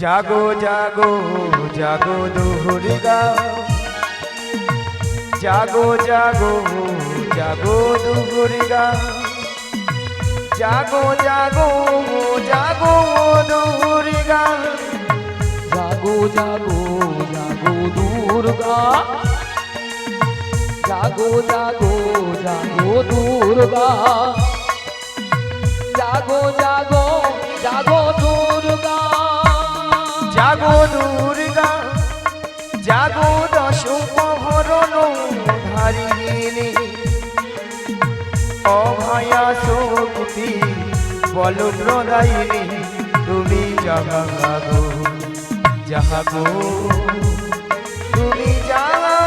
জাগো জাগো জাগো দুর্গা, জাগো জাগো জাগো দুর্গা, জাগো জাগো জাগো দুর্গা, জাগো জাগো জাগো দুর্গা, জাগো জাগো জাগো দুর্গা, জাগো জাগো জাগো দুর্গা, জাগো দুর্গা, জাগো দশ প্রহরণ ধারিণী, অভয়া শক্তি বল প্রদায়িনী, তুমি জাগো জাগো, তুমি জাগো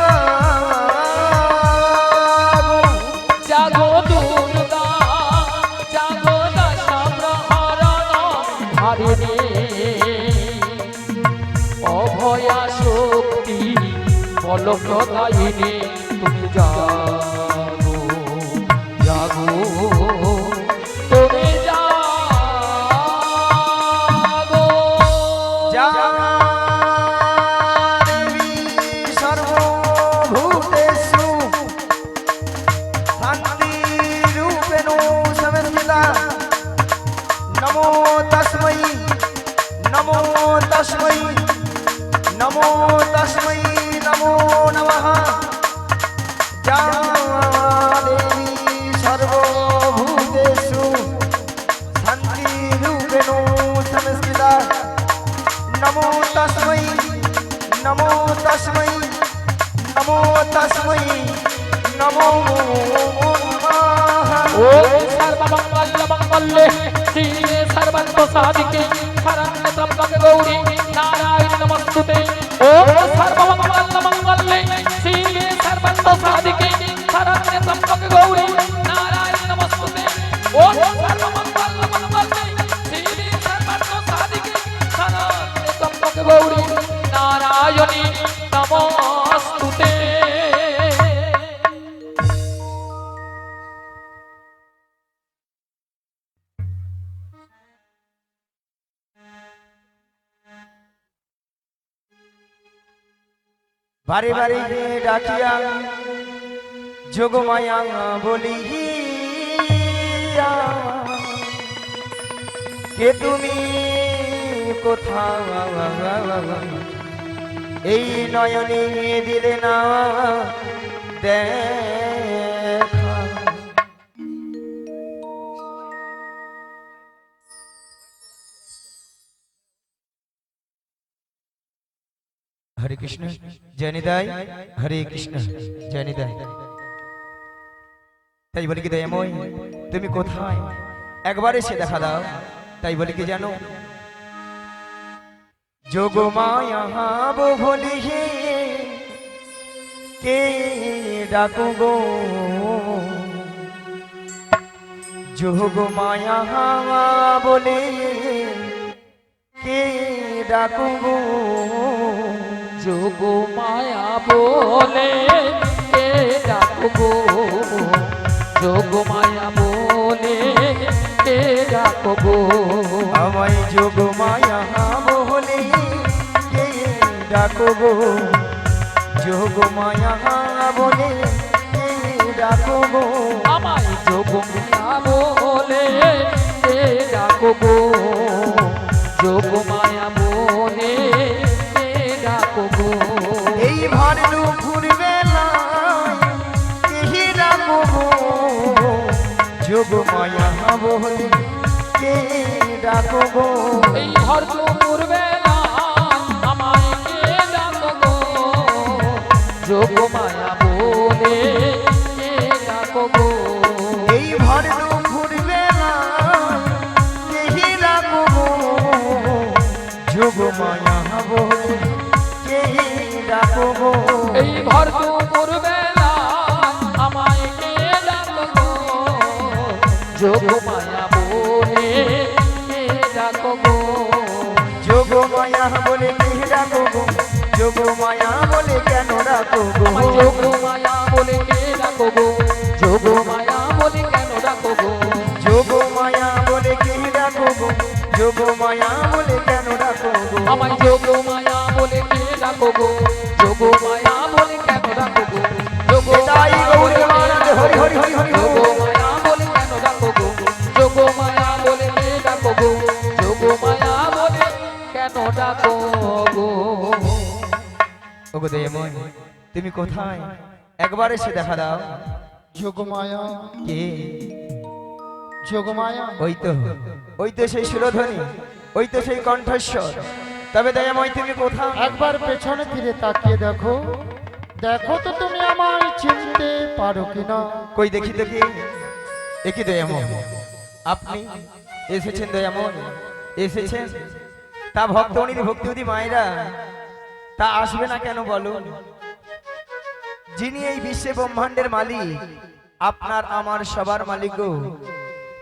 জাগো দুর্গা, জাগো দশ প্রহরণ ধারিণী, অভয়া শক্তি বল প্রদায়িনী, তুমি জাগো জাগো, তুমি জাগো দেবী সর্বভূতেষু শান্তিরূপেণ সংস্থিতা, নমো তস্मै নমো তস্मै নমো তস্मै নমো নমঃ। যা দেবী সর্বভূতেষু শান্তিরূপেণ সংস্থিতা, নমো তস্मै নমো তস্मै নমো তস্मै নমো নমঃ। ওম সর্বমঙ্গল মঙ্গলে শিবে সর্বার্থ সাধিকে শরণ্যে ত্র্যম্বকে গৌরী নারায়ণী নমস্তুতে। ওম সর্বমঙ্গল মঙ্গলে শিবে সর্বার্থ সাধিকে শরণ্যে ত্র্যম্বকে গৌরী নারায়ণী নমস্তুতে। ওম সর্বমঙ্গল মঙ্গলে শিবে সর্বার্থ সাধিকে শরণ্যে ত্র্যম্বকে গৌরী নারায়ণী নমস্তুতে। বারে বারে ডাকিয়া যোগমায়া বলিয়া, কে তুমি কোথায়, এই নয়নে দিলে না দেখা। হরে কৃষ্ণ জয়নিদায়, হরে কৃষ্ণ জয়নিদায়। তাই বলি কি দয়াময় তুমি কোথায়, একবার এসে দেখা দাও। তাই বলি কি জানো, যোগমায়া বলি কে ডাকো গো, যোগমায়া বলে কে ডাকো গো, যোগো মায়া বলে কে ডাকো গো, যোগো মায়া বলে কে ডাকো গো, আমায় যোগমায়া বলে কে ডাকো গো, যোগমায়া বলে কে ডাকো গো, আমায় যোগো মায়া বলে কে ডাকো গো, যোগো মায়া বলে কে ডাকো গো। এই ভর দুপুর বেলায় কে ডাকো গো, যোগমায়া বলে কে ডাকো গো, এই ভর দুপুর বেলা আমায় কে ডাকো গো, যোগো মায়া বলে কে ডাকো গো, এই ভর দুপুর বেলায় কে ডাকো গো, যোগমায়া বলে কে ডাকো গো, এই ভর দুপুর বেলা আমায় কে ডাকো গো, যোগো মায়া বলে কে ডাকো গো, যোগমায়া বলে কে ডাকো গো, যোগমায়া বলে কেন ডাকো গো, আমায় যোগো মায়া বলে কে ডাকো গো, যোগো মায়া বলে কেন ডাকো গো, যোগমায়া বলে কে ডাকো গো, যোগমায়া বলে কেন ডাকো গো, আমায় যোগ মায়া বলে কে ডাকো গো যোগ মায়া বলে কেন ডাকো গো যোগ তাই গৌর প্রেমানন্দে হরি হরি হরি হরি যোগ মায়া বলে কেন ডাকো গো যোগ মায়া বলে কে ডাকো গো যোগ মায়া বলে কেন ডাকো গো ওগো দয়াময় তুমি কোথায় একবার এসে দেখা দাও যোগমায়া কে যোগমায়া ওই তো সেই সুরধ্বনি ওই তো সেই কণ্ঠস্বর তবে দয়াময় তুমি কোথায় একবার পেছনে ফিরে তাকিয়ে দেখো দেখো তো তুমি আমায় চিনতে পারো কিনা কই দেখি দেখি একই দয়াময় আপনি এসেছেন দয়াময় এসেছেন তা ভক্তমণি ভক্তিবতী মায়েরা তা আসবে না কেন বলো যিনি এই বিশ্বে ব্রহ্মাণ্ডের মালিক আপনার আমার সবার মালিক গো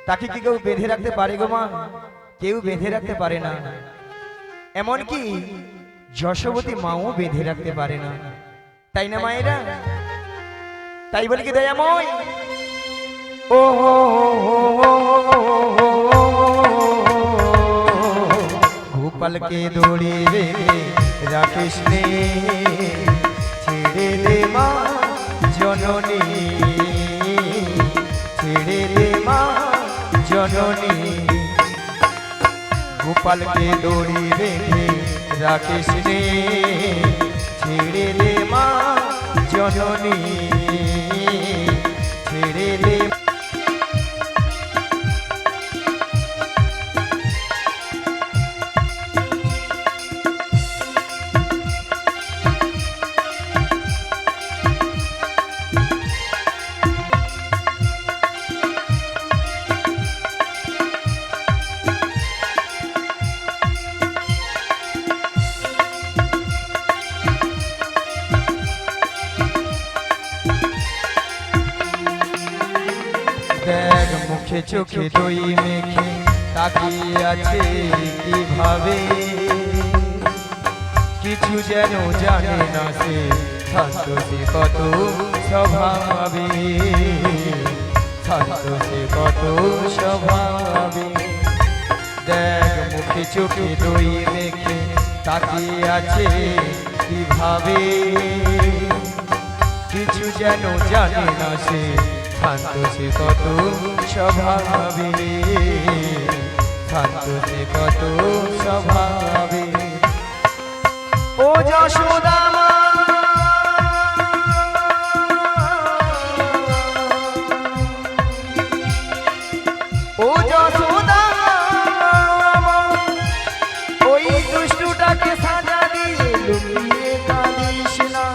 তাকে কি কেউ বেঁধে রাখতে পারে গো মা কেউ বেঁধে রাখতে পারে না এমনকি যশোবতী মাও বেঁধে রাখতে পারে না তাই না মায়েরা তাই বলি কি দয়াময় ও গোপালকে দড়ি রেখে রাকেশ নে ছেড়ে দে মা জননী ছেড়ে দে মা জননী গোপালকে দড়ি রেখে রাকেশ নে ছেড়ে দে মা জননী ছেড়ে দে দেখ মুখে চোখে দই মেখে তাকিয়ে আছে কিভাবে কিছু যেন জানে না সে শান্ত সে কত স্বভাবে শান্ত সে কত স্বভাবে দেখ মুখে চোখে দই মেখে তাকিয়ে আছে কিভাবে কিছু যেন জানে না সে শান্ত সে কত স্বভাবে শান্ত সে কত স্বভাবে ও যশোদা মা ও যশোদা মা ওই দুষ্টুটাকে সাজা দিয়ে লুকিয়ে কাঁদিস না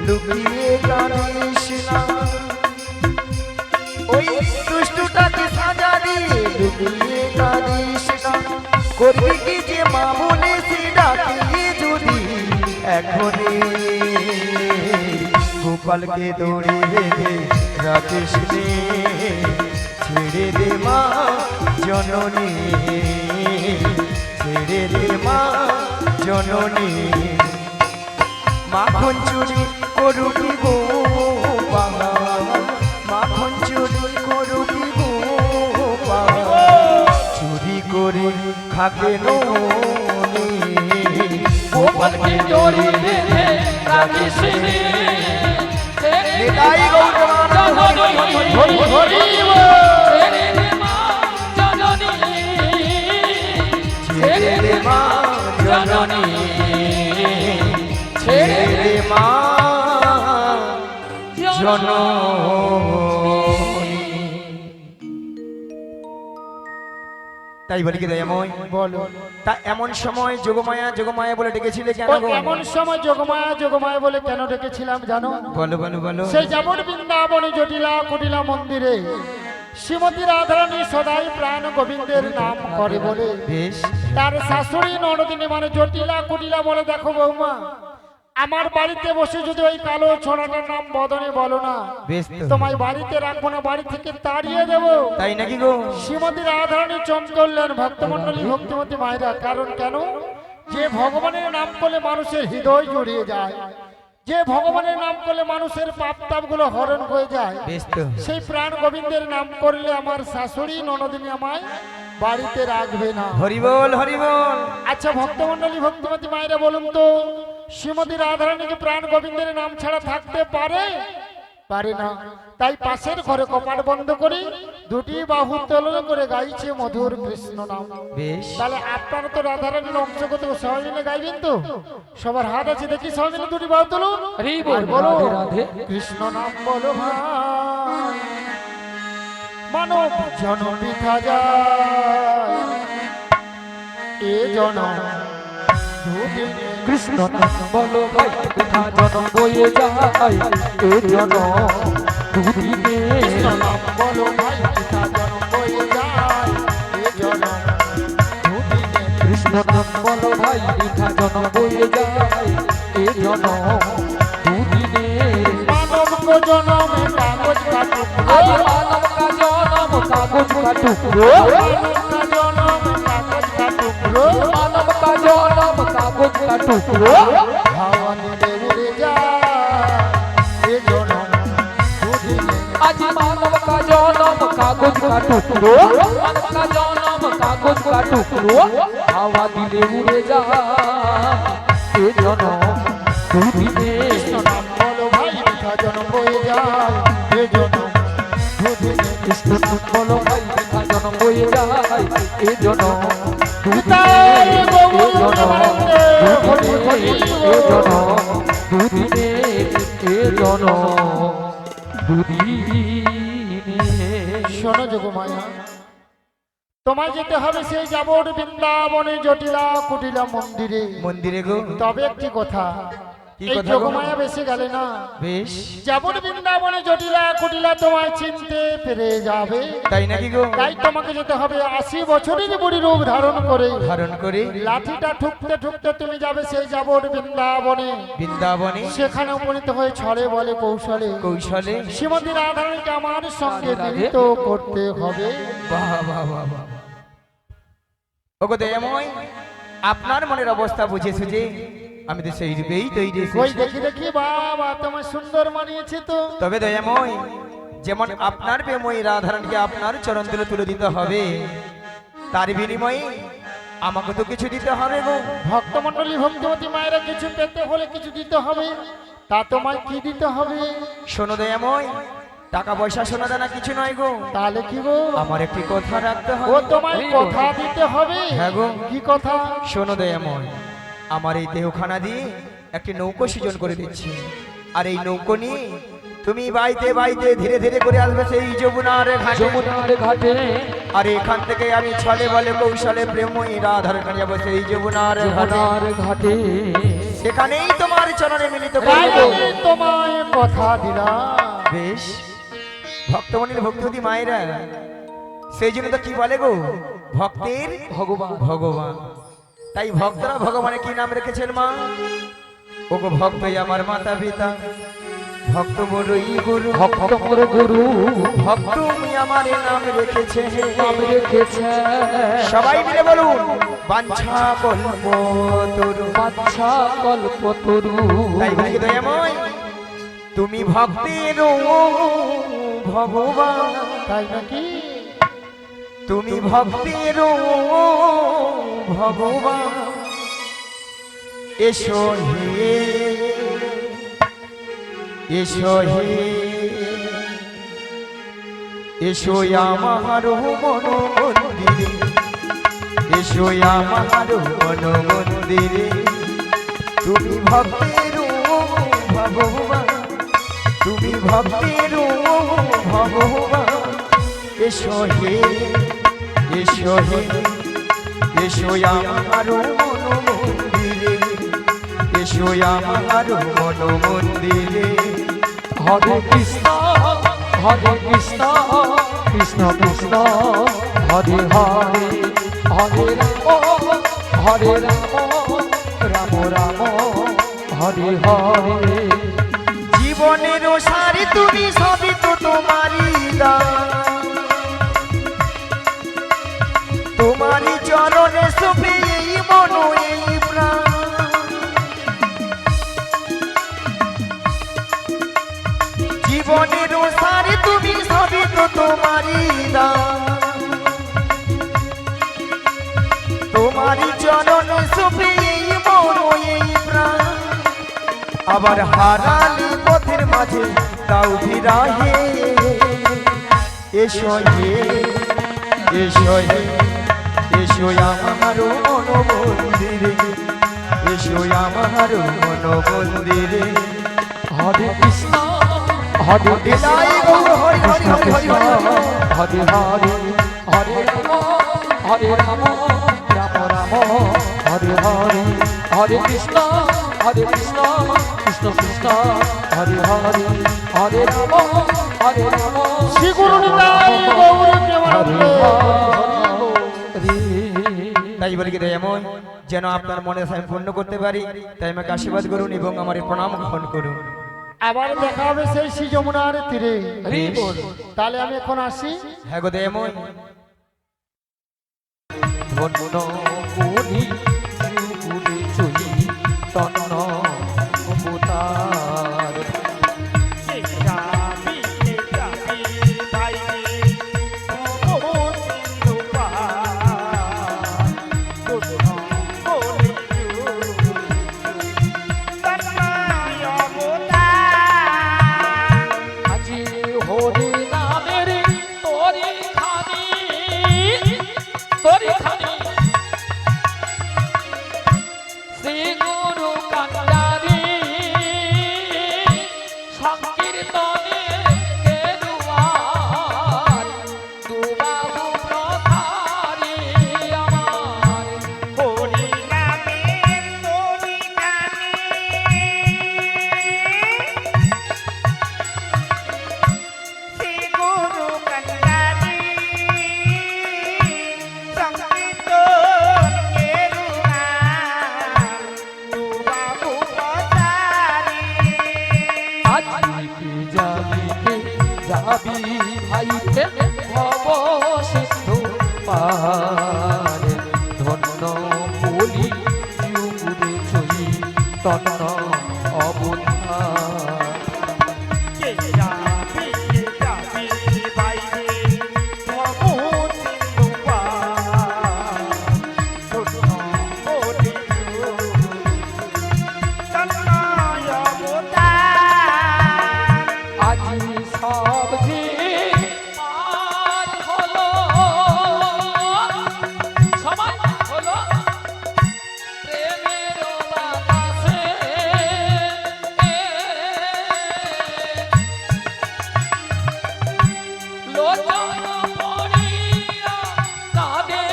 লুকিয়ে কাঁদিস না ওই দুষ্টুটাকে সাজা দিয়ে লুকিয়ে কাঁদিস না করবি কি যে মা বলে সে ডাকিয়ে যদি এখনই গোপালকে দড়ি বেঁধে রাকেশ নে ছেড়ে দে মা জননী ছেড়ে দে মা জননী মাখন চুরি করুকি গো বাবা মাখন চুরি করুকি গো বাবা চুরি করে খাকে নি গোপালকে দড়ি বেঁধে রাখিস নে নিতাই গৌর হরি হরি ছেড়ে দে মা জননী ছেড়ে দে মা জননী ছেড়ে দে মা জননী তাই বলি কি দয়াময় বলো তা এমন সময় যোগমায়া যোগমায়া বলে ডেকেছিলে কেন গো? এমন সময় যোগমায়া যোগমায়া বলে কেন ডেকেছিলাম জানো বলো বলো বলো সেই যেমন বৃন্দাবনে জটিলা কুটিলা মন্দিরে শ্রীমতী রাধারানী সদাই প্রাণ গোবিন্দের নাম করে বলে বেশ তার শাশুড়ি ননদিনী মানে জটিলা কুটিলা বলে দেখো বৌমা আমার বাড়িতে বসে যদি ওই কালো ছোড়াটার নাম বদনে বলো না বেশ তো তোমায় বাড়িতে রাখবো না বাড়ি থেকে তাড়িয়ে দেবো তাই নাকি গো শ্রীমতী রাধারানী চমকে উঠলেন ভক্তমন্ডলী ভক্তিমতী মায়েরা কারণ কেন যে ভগবানের নাম করলে মানুষের হৃদয় জড়িয়ে যায় যে ভগবানের নাম করলে মানুষের পাপ তাপ গুলো হরণ হয়ে যায় বেশ তো সেই প্রাণ গোবিন্দের নাম করলে আমার শাশুড়ি ননদিনী আমায় বাড়িতে রাখবে না। হরিবল হরিবল। আচ্ছা ভক্তমণ্ডলী ভক্তিমতী মায়েরা বলুন তো, শ্রীমতী রাধারানীকে প্রাণ গোবিন্দের নাম ছাড়া থাকতে পারে? পারে না। তাই পাশের ঘরে কপাট বন্ধ করে দুটি বাহু তোলন করে গাইছে মধুর কৃষ্ণ নাম। বেশ, তাহলে আপনারা তো রাধারানীর অংশগত সবাই মিলে গাইবেন তো? সবার হাত আছে, দেখি সবাই মিলে দুটি বাহু তুলুন হরি বল, আর বলো রাধে রাধে। কৃষ্ণ নাম বলো ভাই, মানব জন বৃথা যায়, এ জন দুদিনে কৃষ্ণ নাম বলো ভাই, বৃথা জনম বয়ে যায়, এ জনম দুদিনে। কৃষ্ণ নাম বলো ভাই, বৃথা জনম বয়ে যায়, এ জন দুদিনে। কৃষ্ণ নাম বলো ভাই, বৃথা জনম বয়ে যায়, এ জনম দুদিনে। মানব কো জনমে কাগজ কাটুক, আজ মানব কা জনম কাগজ কা টুকরো, মানব কা জনম কাগজ মানব কা জনম কাগজ কাটুক, কা টুকরো। হাওয়া দিলে উড়ে যায়, এ জনম দুদিনে। আজ মানব কা জনম কাগজ কা টুকরো, মানব কা জনম কাগজ কা টুকরো। হাওয়া দিলে উড়ে যায়, এ জনম দুদিনে। কৃষ্ণ নাম বলো ভাই, বৃথা জনম বয়ে যায়, এ জনম দুদিনে। কৃষ্ণ নাম বলো ভাই, বৃথা জনম বয়ে যায়, এ জনম দুদিনে। পিতায় এ গৌর জনম দুদিনে, এ জনম দুদিনে, এ জনম দুদিনে। শোনো যোগমায়া, তোমায় যেতে হবে সেই যাবর বৃন্দাবনে জটিলা কুটিলা মন্দিরে। মন্দিরে গো। তবে একটি কথা, কি এই কথা গো? যোগমায়া বেশি গেলে না, বেশ, যাবর বৃন্দাবনে জটিলা কুটিলা তোমায় চিনতে পেরে যাবে। তাই নাকি গো? তাই তোমাকে যেতে হবে 80 বছরের বুড়ি রূপ ধারণ করে। ধারণ করে লাঠিটা ঠুকতে ঠুকতে তুমি যাবে সেই যাবর বৃন্দাবনে। বৃন্দাবনে সেখানে উপনীত হয়ে ছড়ে বলে কৌশলে কৌশলে। শ্রীমতী রাধারানীকে আমার সঙ্গে মিলিত করতে হবে। বাহ বাহ বাহ বাহ। ওগো দয়াময়, আপনার মনের অবস্থা বুঝেছো যে আমি তো সেই রূপেই তৈরি ওই এসেছি। দেখি দেখি বাবা, তোমার সুন্দর মানিয়েছে তো। তবে দয়াময়, যেমন আপনার প্রেময়ী রাধারানীকে আপনার চরণ তুলে তুলে দিতে হবে, তার বিনিময়ে আমাকে তো কিছু দিতে হবে গো। ভক্তমণ্ডলী ভক্তিমতী মায়েরা কিছু পেতে হলে কিছু দিতে হবে। তা তোমায় কি দিতে হবে? শোনো দয়াময়, টাকা পয়সা সোনা দানা কিছু নয় গো, তাহলে কি গো? আমার একটি কথা রাখতে ও হবে। তোমায় কথা দিতে হবে। হ্যাঁ গো। কি কথা? শোনো দয়াময়, আমার এই দেহখানা দিয়ে একটি নৌকো সৃজন করে দিচ্ছি, আর এই নৌকো নিয়ে তুমি বাইতে বাইতে ধীরে ধীরে করে আসবে সেই যমুনার ঘাটে। যমুনার ঘাটে, আর এখান থেকে আমি ছলে বলে কৌশলে প্রেময়ী রাধারানী যাবো সেই যমুনার ঘাটে। যমুনার ঘাটে। সেখানেই তোমার চরণে মিলিত তাই করবো। আমি তোমায় কথা দিলাম। বেশ, ভক্তমণির ভক্তিবতী মায়েরা সেই জন্য তো কি বলে গো, ভক্তের ভগবান। ভগবান। তাই ভক্তরা ভগবানের কি নাম রেখেছেন মা? ওগো ভক্তই আমার মাতা পিতা, ভক্ত বড়ই গুরু, ভক্ত মোর গুরু, ভক্ত তুমি আমার নাম রেখেছে। নাম রেখেছে। সবাই মিলে বলুন, বাঞ্ছা কল্প তরু। বাচ্চা কল্প তরু। তাই বলি কি দয়াময়, তুমি ভক্তের ভগবান, তাই নাকি? তুমি ভক্তের ভগবান। এসো হে, এসো হে, এসো আমার মন মন্দিরে, এসো আমার মন মন্দিরে। তুমি ভক্তের ভগবান, তুমি ভক্তের ভগবান। এসো হে, এসো হে, এসো আমার মন মন্দিরে, এসো আমার মন মন্দিরে। হরে কৃষ্ণ, হরে কৃষ্ণ, কৃষ্ণ কৃষ্ণ, হরে হরে, হরে রাম, হরে রাম, রাম রাম, হরে হরে। জীবনের সারি তুমি সবই তো তোমারই দান, তোমারই চরণে সপে এই মন এই প্রাণ। জীবনের সারি তুমি সবই তো তোমারই দান, তোমারই চরণ সুপি মন এই প্রাণ আবার হারালি পথের মাঝে তাও ফিরাহে এসো হে এসো হে এসো আমার মন মন্দিরে এসো আমার মন মন্দিরে হরে কৃষ্ণ হরে কৃষ্ণ এলাই গৌর হরি হরি হরি হরি হরি হরে হরে হরে রাম রাম রাম হরে হরে হরে কৃষ্ণ কৃষ্ণ কৃষ্ণ হরে হরে হরে রাম শ্রী গুরু নিতাই গৌর প্রেমানন্দে তাই বলি কি এমন যেন আপনার মনে আমি পূর্ণ করতে পারি তাই আমাকে আশীর্বাদ করুন এবং আমার এই প্রণাম গ্রহণ করুন আবার দেখা হবে সেই শ্রী যমুনার তীরে হরি বল তাহলে আমি এখন আসি হ্যাঁ গো এমন ধন্য পুরি পুরি চুই তন্ন অবতার আজি হরি নামের তোরি খানি শ্রী গুরু কান্ডারি সংকীর্তনে গেরুয়ার দুবাহু প্রথারি আমার হরি নামের তোরি খানি শ্রী গুরু কান্ডারি যাবি ভাইতে ভব সিন্ধু পারে ধন্য বলি যুগুরে ছই তন্ন অবতার আজি সব যে পার হলো সমাজ হলো প্রেমের বাতাসে লোচন পড়িয়া কাঁদে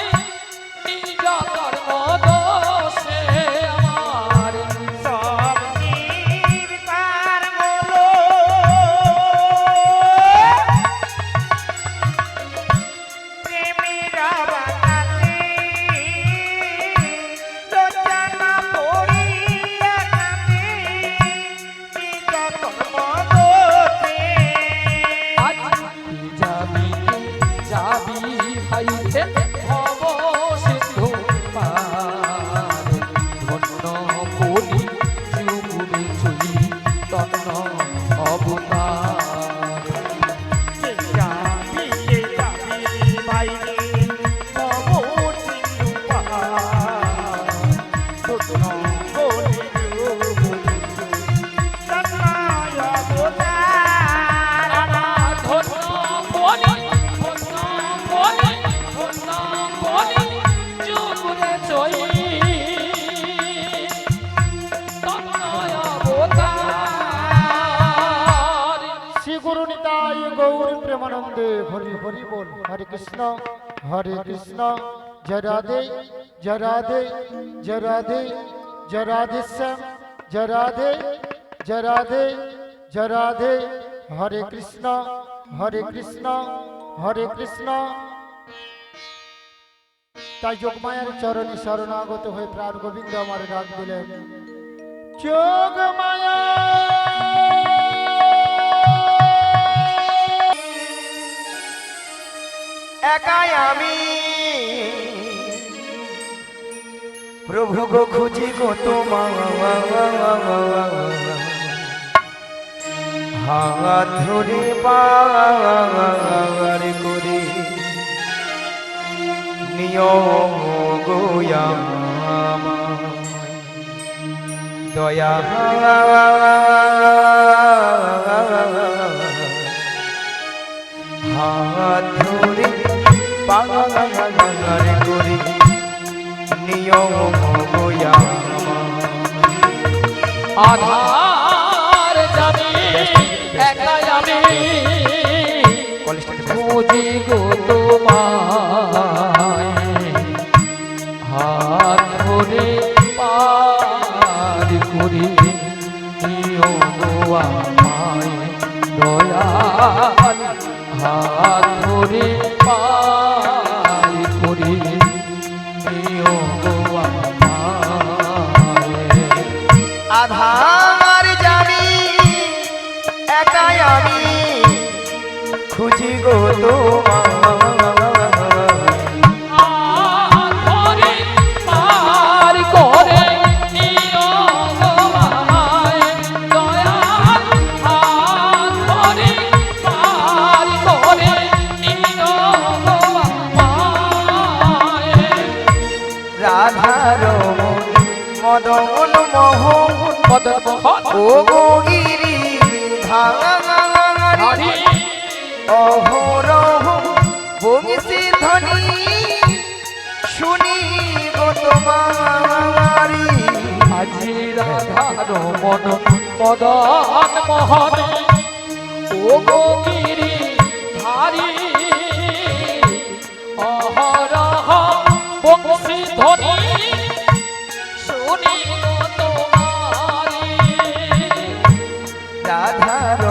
নিজ কর্ম দোষে আমার সব নির্বাণ হলো প্রেমের বাতাসে লোচন পড়িয়া কাঁদে নিজ কর্ম দোষে যাবি যাবি ভাইতে ভব সিন্ধু পার ধন্য বলি যুগুরে চুই তন্ন অবতার শ্রী গুরু নিতাই গৌর প্রেমানন্দে হরি হরি বল হরে কৃষ্ণ জয় রাধে জয় রাধে জয় রাধে জয় রাধে শ্যাম জয় রাধে জয় রাধে জয় রাধে হরে কৃষ্ণ হরে কৃষ্ণ তাই যোগমায়ার চরণে শরণাগত হয়ে প্রাণ গোবিন্দ আমার ডাক দিলেন যোগমায়া একাই আমি প্রভু গো খুঁজি গো তোমার হাত ধরে পার করে নিয় গোয়াম দয়া হাত ধরে পাগার করে নিয় গোয়াম আধার জানি একাই আমি খুঁজি গো তোমায় হাত ধরে পার করি নিও গো আমায় দয়াল হাত ধরে পার করি নিও গো আমায় আধার জানি একাই আমি খুঁজি গো তোমার ধরে পার করে নিও গো আমায় দয়াল হাত ধরে পার করে নিও গো আমায় রাধার মদন মোহন মদন মোহন ও গিরি ধারি অহরহ বংশী ধ্বনি শুনি গো তোমারি আজি রাধার মন মদন মোহন ও গো গিরি ধারি অহরহ বংশী ধ্বনি শুনি গো তোমারি রাধার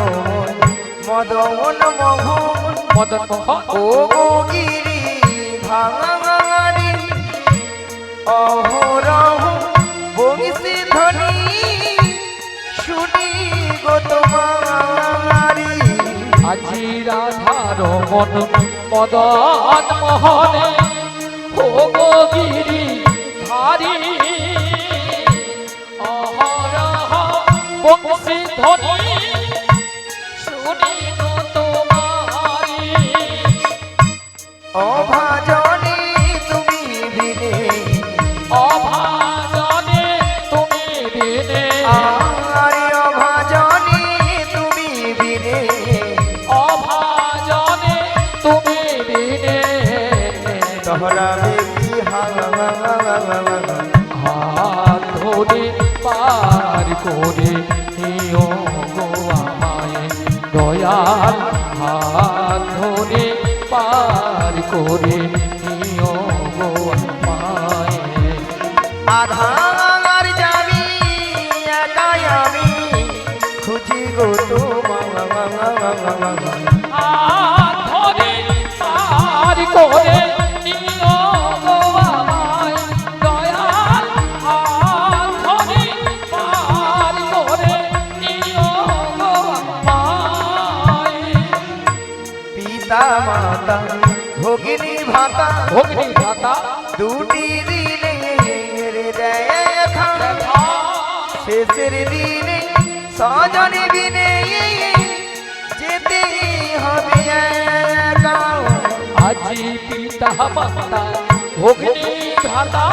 মদন মোহন মদন মোহন ও গিরি ভাঙারি অহরহ বংশী ধ্বনি শুনি গো তোমারি আজি রাধার মন মদন মোহনে ও গো গিরি ধারি অহরহ বংশী ধ্বনি শুনি গো তোমারি অভাজনে তুমি বিনে অভাজনে তুমি বিনে আরে অভাজনে তুমি বিনে অভাজনে তুমি বিনে তহরাবে কি হাত ধরে পার করে নিও গো আমায় দয়াল হাত ধরে পার করে নিও গো আমায় আধার যাবি একাই আমি খুঁজি গো তোমার হাত ধরে পার করে নিও গো আমায় দয়াল হাত ধরে পার করে নিও গো আমায় পিতা মাতা ভগিনী ভাতা ভগ্নি ভাতা দুটি দিনে দেখা শেষের দিনে সজনে বিনে যেতে হবে একা। আজি পিতা মাতা ভগ্নি ভাতা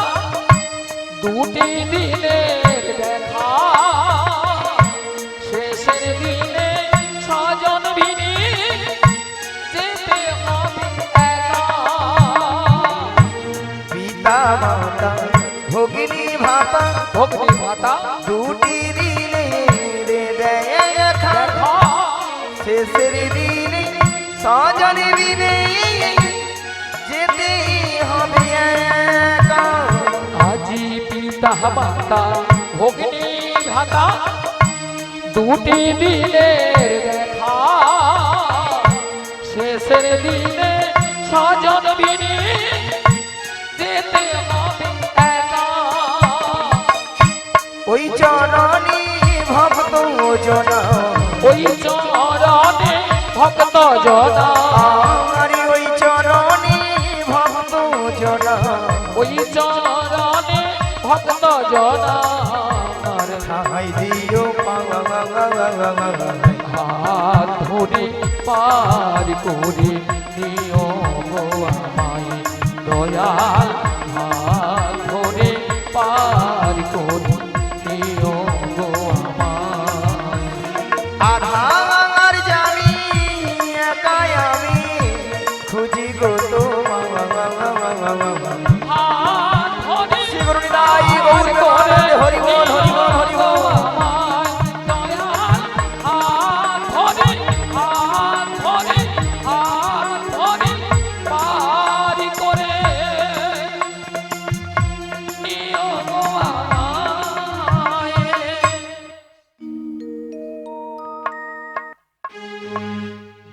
দুটি দিনের দেখা শেষের দিনে স্বজন ভিনি যেতে হবে একা পিতা মাতা ভগিনী ভাতা ভগ্নি ভাতা দুটি দিনে দেখা দেখা শেষের দিনে সজনে বিনে যেতে হবে একা। আজি পিতা মাতা ভগ্নি ভাতা দুটি দিনের দেখা শেষের দিনে স্বজন ভিনি যেতে হবে একা ওই চরণী ভক্ত জনা ওই চরণে ভক্ত জনা আরে ওই চরণী ভক্ত জনা ওই চরণে ভক্ত জনা ঠাই দিও হাত ধরে পার করে নিও গো আমায় দয়াল হাত ধরে পার করে নিও গো আমায়। আধার জানি একাই আমি খুঁজি গো তোমায়। হাত ধরে শ্রী গুরু নিতাই গৌর প্রেমানন্দে হরি বল হরি বল হরি বল।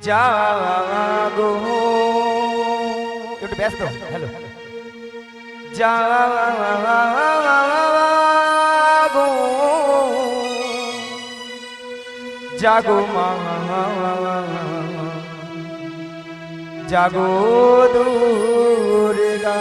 জাগো একটু ব্যস্ত হ্যালো জাগো জাগো মা জাগো দুর্গা